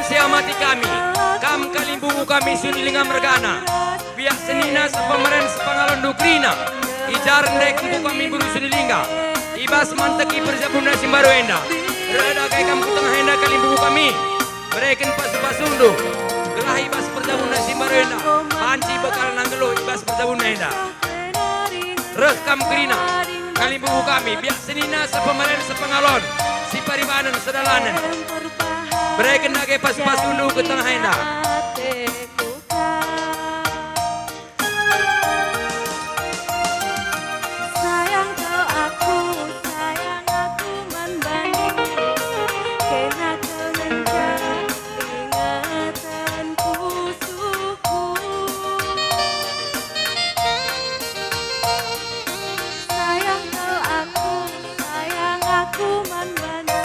siamati kami, kam kalimbubu kami sunilinga mergana, biak senina sepemeren sepangalon dukrina, ijar ndek kumpu kami buru sunilinga, ibas manteki perjabuna simbaru enda, reda kai kam kutengah enda kalimbubu kami, mereken pasu-pasundu, gelah ibas perjabuna simbaru enda, panci bekal nanggelo ibas perjabuna enda, rekam krina, kalimbubu kami, biak senina sepemeren sepangalon, si paribanan sedalanan, mereka nage pas-pas dulu ke tengah enda. Sayang kau aku membanding, kena kau lencat ingatanku suku. Sayang aku membanding.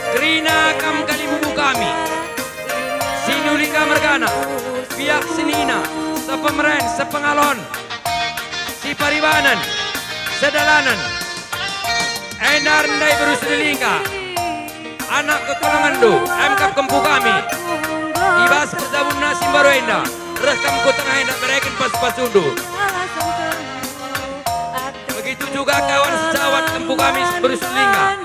Krina kam kalimbubu kami, sinulingga mergana, pihak senina, sepemeren, sepengalon, si paribanan, sedalanan, endar ndai berusrilingga, anak ketulangan do, emkap kempu kami, ibas perjabuna simbaru enda, rekam ku tengah enda mereken pas-pasundu. Begitu juga kawan sejawat kempu kami berusrilingga.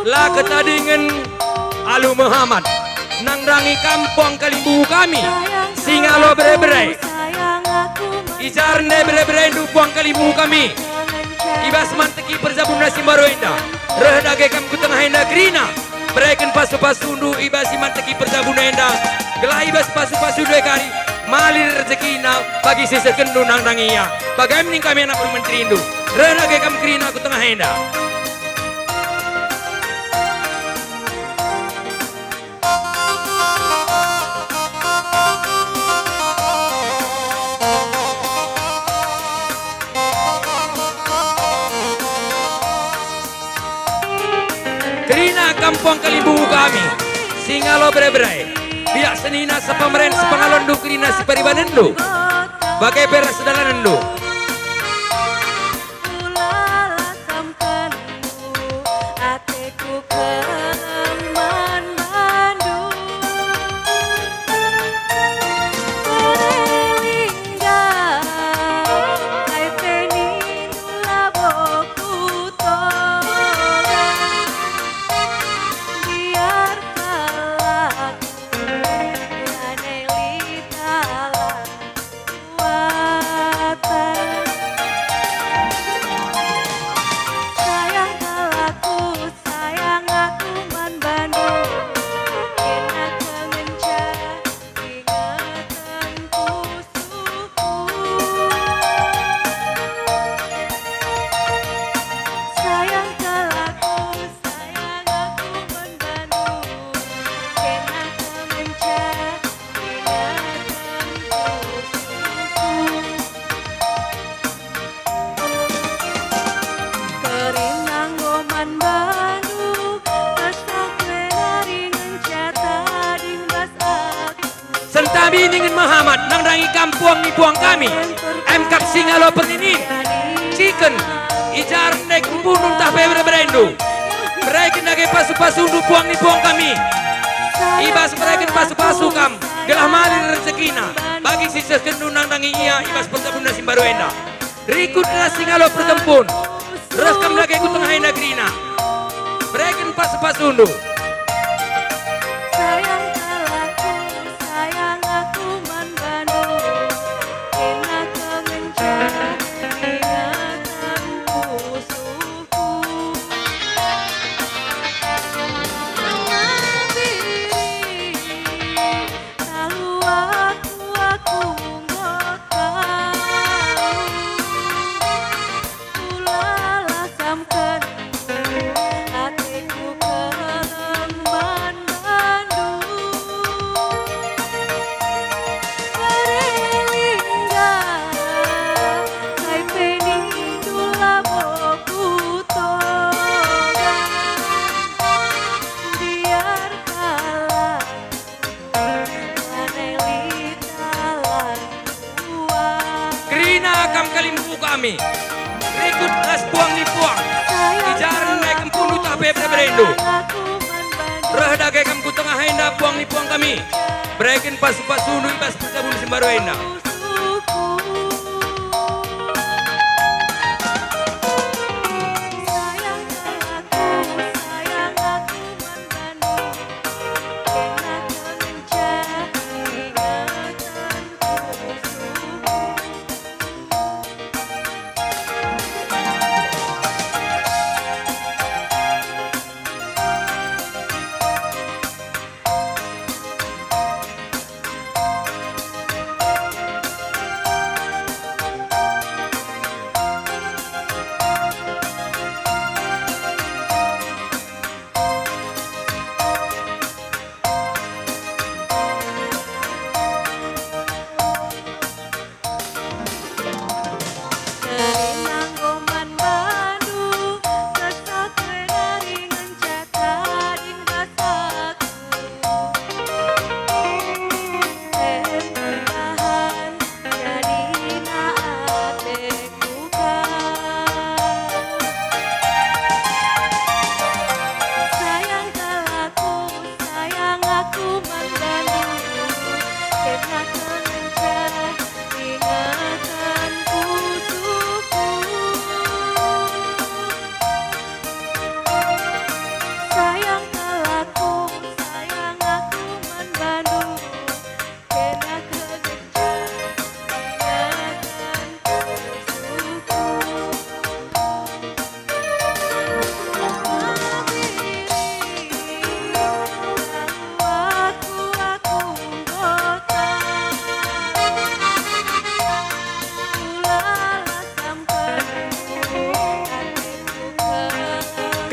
La ketadingen alu Muhammad nang rangi kampung kalimbu kami singalo bre-bre ijar ne bre-bre dupuang kalimbu kami ibas manteki perzabuna simbaru enda reh dage kam ku tengah enda grina bereken pasu pasu-pasundu ibas imanteki persabunenda gelah ibas pasu-pasu dua kali malir rezekina bagi sisa kendu nang nangia bagaimana kami anak menteri indu rena ke kam krina ku tengah henda Krina kampung Kalimbu kami singalo bre-bre biak senina sepameren sepangalon du krina separibanen du bagai peras dalanan du Sentami ingin Muhammad nang rangi kampung ni buang kami MKap singalo penini chicken ijar nek bunuh tak berendu mereka nage pasu-pasu du buang ni buang kami ibas mereka pasu-pasu kam gelah malir rezekina bagi sisa kendu nang rangi ia ibas pertabunda simbaru enda rikutlah singalo pertempun rekam lagi ku tengah negrina mereka pasu-pasu du Kalimbu kami rikut las buang ni buang ijaran naik kempunu tak berendu rah dagai kamku tengah henda buang ni buang kami brekin pasu-pasu nu ibas persabun simbaru henda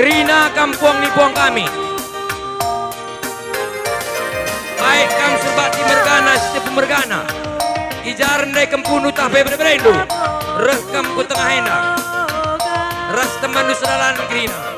Gerina kampuang nipuang kami. Baik kam serbati mergana setiap mergana. Ijar ndai kempunu tape berbrendu. Rekam ku tengah hendak. Ras teman nusralan Gerina.